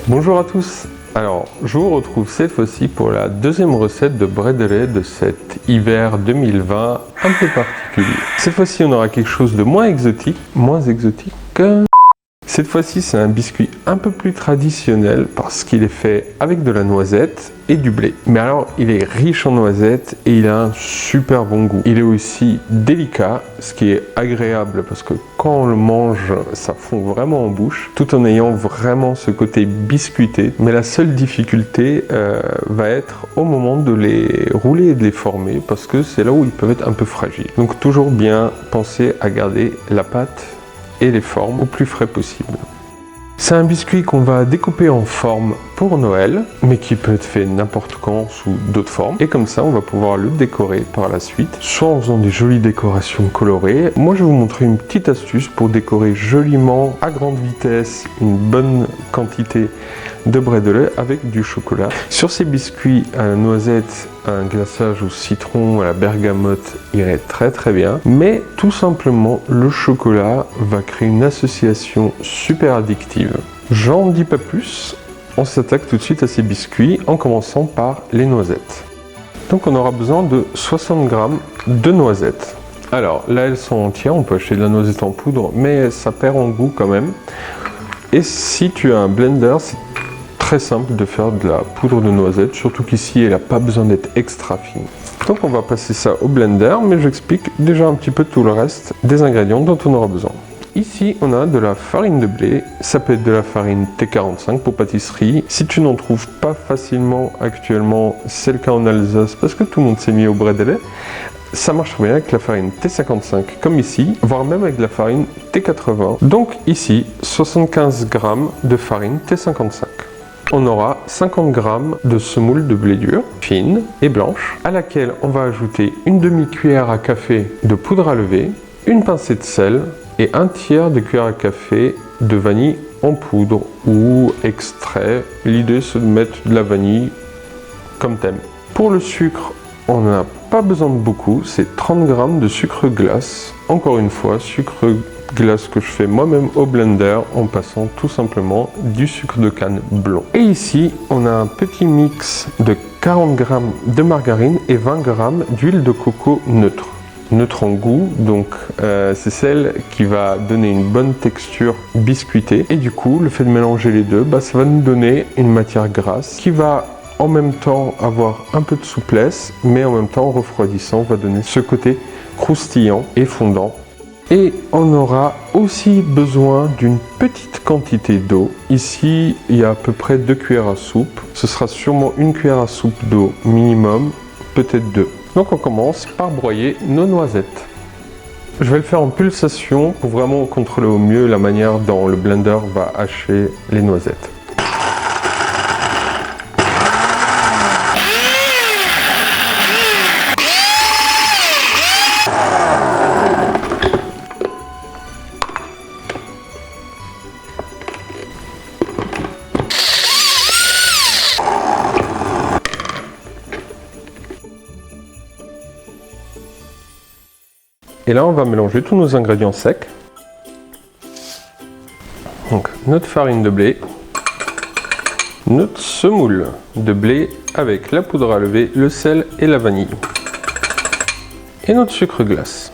Bonjour à tous. Alors, je vous retrouve cette fois-ci pour la deuxième recette de bredele de cet hiver 2020 un peu particulier. Cette fois-ci, on aura quelque chose de moins exotique. Cette fois-ci, c'est un biscuit un peu plus traditionnel parce qu'il est fait avec de la noisette et du blé. Mais alors, il est riche en noisettes et il a un super bon goût. Il est aussi délicat, ce qui est agréable parce que quand on le mange, ça fond vraiment en bouche, tout en ayant vraiment ce côté biscuité. Mais la seule difficulté va être au moment de les rouler et de les former parce que c'est là où ils peuvent être un peu fragiles. Donc toujours bien penser à garder la pâte et les formes au plus frais possible. C'est un biscuit qu'on va découper en forme pour Noël, mais qui peut être fait n'importe quand sous d'autres formes. Et comme ça, on va pouvoir le décorer par la suite, soit en faisant des jolies décorations colorées. Moi, je vais vous montrer une petite astuce pour décorer joliment, à grande vitesse, une bonne quantité de bredele avec du chocolat. Sur ces biscuits à la noisette, un glaçage au citron, à la bergamote irait très bien. Mais tout simplement, le chocolat va créer une association super addictive. J'en dis pas plus, on s'attaque tout de suite à ces biscuits en commençant par les noisettes. Donc on aura besoin de 60 g de noisettes. Alors là elles sont entières, on peut acheter de la noisette en poudre, mais ça perd en goût quand même. Et si tu as un blender, c'est très simple de faire de la poudre de noisette, surtout qu'ici elle n'a pas besoin d'être extra fine. Donc on va passer ça au blender, mais j'explique déjà un petit peu tout le reste des ingrédients dont on aura besoin. Ici, on a de la farine de blé, ça peut être de la farine T45 pour pâtisserie. Si tu n'en trouves pas facilement actuellement, c'est le cas en Alsace parce que tout le monde s'est mis au bredele. Ça marche très bien avec la farine T55 comme ici, voire même avec de la farine T80. Donc ici, 75 g de farine T55. On aura 50 g de semoule de blé dur, fine et blanche, à laquelle on va ajouter une demi-cuillère à café de poudre à lever, une pincée de sel, et un tiers de cuillère à café de vanille en poudre ou extrait. L'idée c'est de mettre de la vanille comme t'aimes. Pour le sucre, on n'a pas besoin de beaucoup, c'est 30 g de sucre glace. Encore une fois, sucre glace que je fais moi-même au blender en passant tout simplement du sucre de canne blond. Et ici, on a un petit mix de 40 g de margarine et 20 g d'huile de coco neutre en goût, donc c'est celle qui va donner une bonne texture biscuitée et du coup le fait de mélanger les deux, ça va nous donner une matière grasse qui va en même temps avoir un peu de souplesse mais en même temps refroidissant, va donner ce côté croustillant et fondant. Et on aura aussi besoin d'une petite quantité d'eau. Ici il y a à peu près 2 cuillères à soupe, ce sera sûrement une cuillère à soupe d'eau minimum, peut-être 2. Donc on commence par broyer nos noisettes. Je vais le faire en pulsation pour vraiment contrôler au mieux la manière dont le blender va hacher les noisettes. Et là, on va mélanger tous nos ingrédients secs. Donc, notre farine de blé, notre semoule de blé avec la poudre à lever, le sel et la vanille. Et notre sucre glace.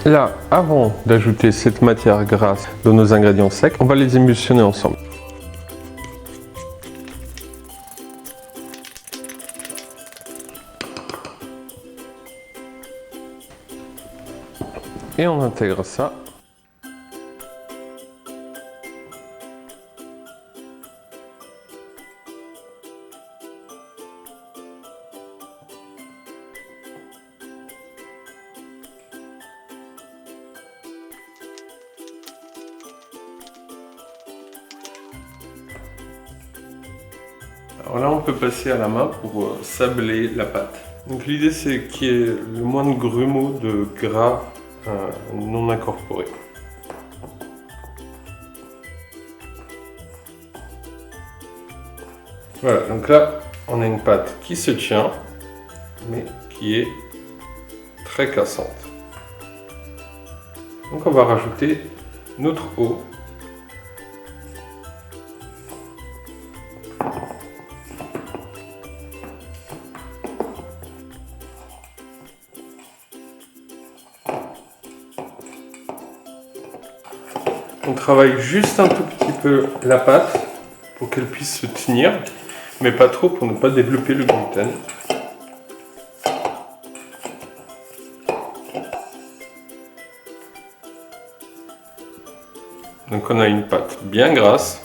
Là, avant d'ajouter cette matière grasse dans nos ingrédients secs, on va les émulsionner ensemble. Et on intègre ça. Alors là, on peut passer à la main pour sabler la pâte. Donc l'idée, c'est qu'il y ait le moins de grumeaux de gras non incorporés. Voilà, donc là, on a une pâte qui se tient, mais qui est très cassante. Donc on va rajouter notre eau. On travaille juste un tout petit peu la pâte pour qu'elle puisse se tenir, mais pas trop pour ne pas développer le gluten. Donc on a une pâte bien grasse,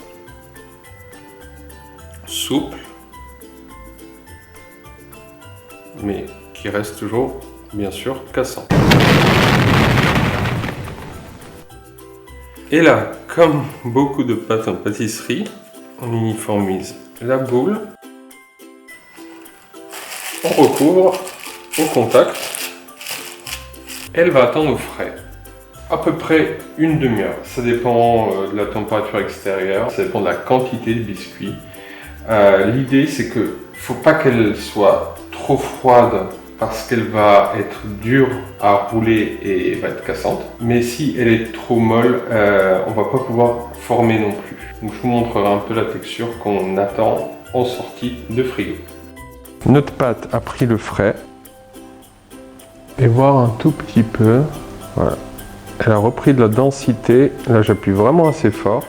souple, mais qui reste toujours bien sûr cassante. Et là, comme beaucoup de pâtes en pâtisserie, on uniformise la boule, on recouvre au contact, elle va attendre au frais. À peu près une demi-heure, ça dépend de la température extérieure, ça dépend de la quantité de biscuits. L'idée c'est que faut pas qu'elle soit trop froide parce qu'elle va être dure à rouler et va être cassante. Mais si elle est trop molle, on va pas pouvoir former non plus. Donc je vous montrerai un peu la texture qu'on attend en sortie de frigo. Notre pâte a pris le frais. Et voir un tout petit peu, voilà. Elle a repris de la densité, là j'appuie vraiment assez fort.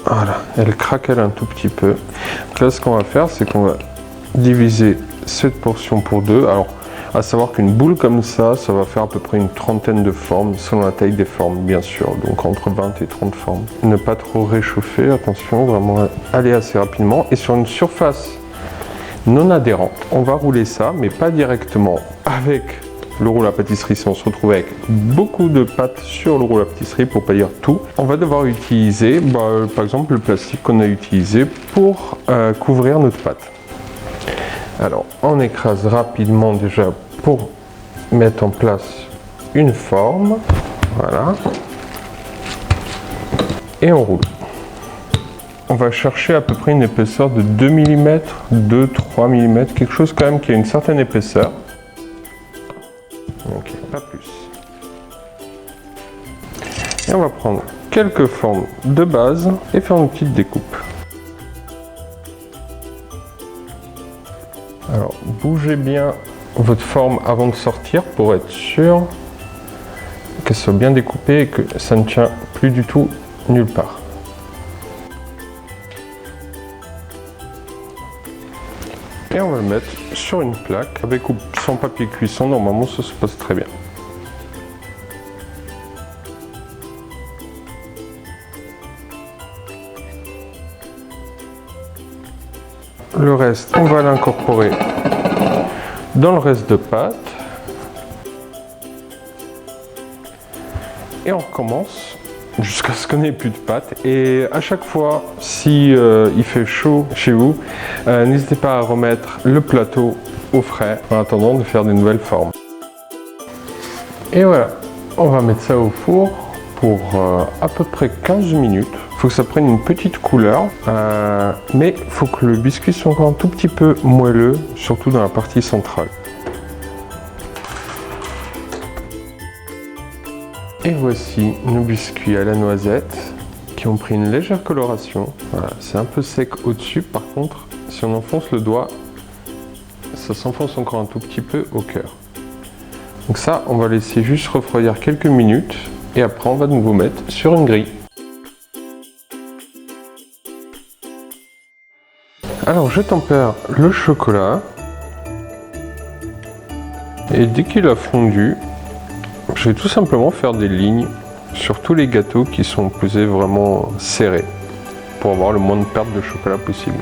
Voilà, elle craquelle un tout petit peu. Donc là ce qu'on va faire, c'est qu'on va diviser cette portion pour deux. Alors, à savoir qu'une boule comme ça va faire à peu près une trentaine de formes, selon la taille des formes bien sûr, donc entre 20 et 30 formes. Ne pas trop réchauffer, attention, vraiment aller assez rapidement. Et sur une surface non adhérente, on va rouler ça, mais pas directement avec le rouleau à pâtisserie. Si on se retrouve avec beaucoup de pâte sur le rouleau à pâtisserie, pour pas dire tout, on va devoir utiliser par exemple le plastique qu'on a utilisé pour couvrir notre pâte. Alors on écrase rapidement déjà pour mettre en place une forme, voilà, et on roule. On va chercher à peu près une épaisseur de 2 mm, 2-3 mm, quelque chose quand même qui a une certaine épaisseur. Ok, pas plus. Et on va prendre quelques formes de base et faire une petite découpe. Alors, bougez bien votre forme avant de sortir pour être sûr qu'elle soit bien découpée et que ça ne tient plus du tout nulle part. Et on va le mettre sur une plaque avec ou sans papier cuisson. Normalement, ça se passe très bien. Le reste, on va l'incorporer dans le reste de pâte. Et on recommence jusqu'à ce qu'on n'ait plus de pâte. Et à chaque fois, si il fait chaud chez vous, n'hésitez pas à remettre le plateau au frais en attendant de faire de nouvelles formes. Et voilà, on va mettre ça au four pour à peu près 15 minutes. Il faut que ça prenne une petite couleur, mais il faut que le biscuit soit encore un tout petit peu moelleux, surtout dans la partie centrale. Et voici nos biscuits à la noisette qui ont pris une légère coloration. Voilà, c'est un peu sec au-dessus, par contre, si on enfonce le doigt, ça s'enfonce encore un tout petit peu au cœur. Donc ça, on va laisser juste refroidir quelques minutes et après on va de nouveau mettre sur une grille. Alors je tempère le chocolat et dès qu'il a fondu, je vais tout simplement faire des lignes sur tous les gâteaux qui sont posés vraiment serrés pour avoir le moins de perte de chocolat possible.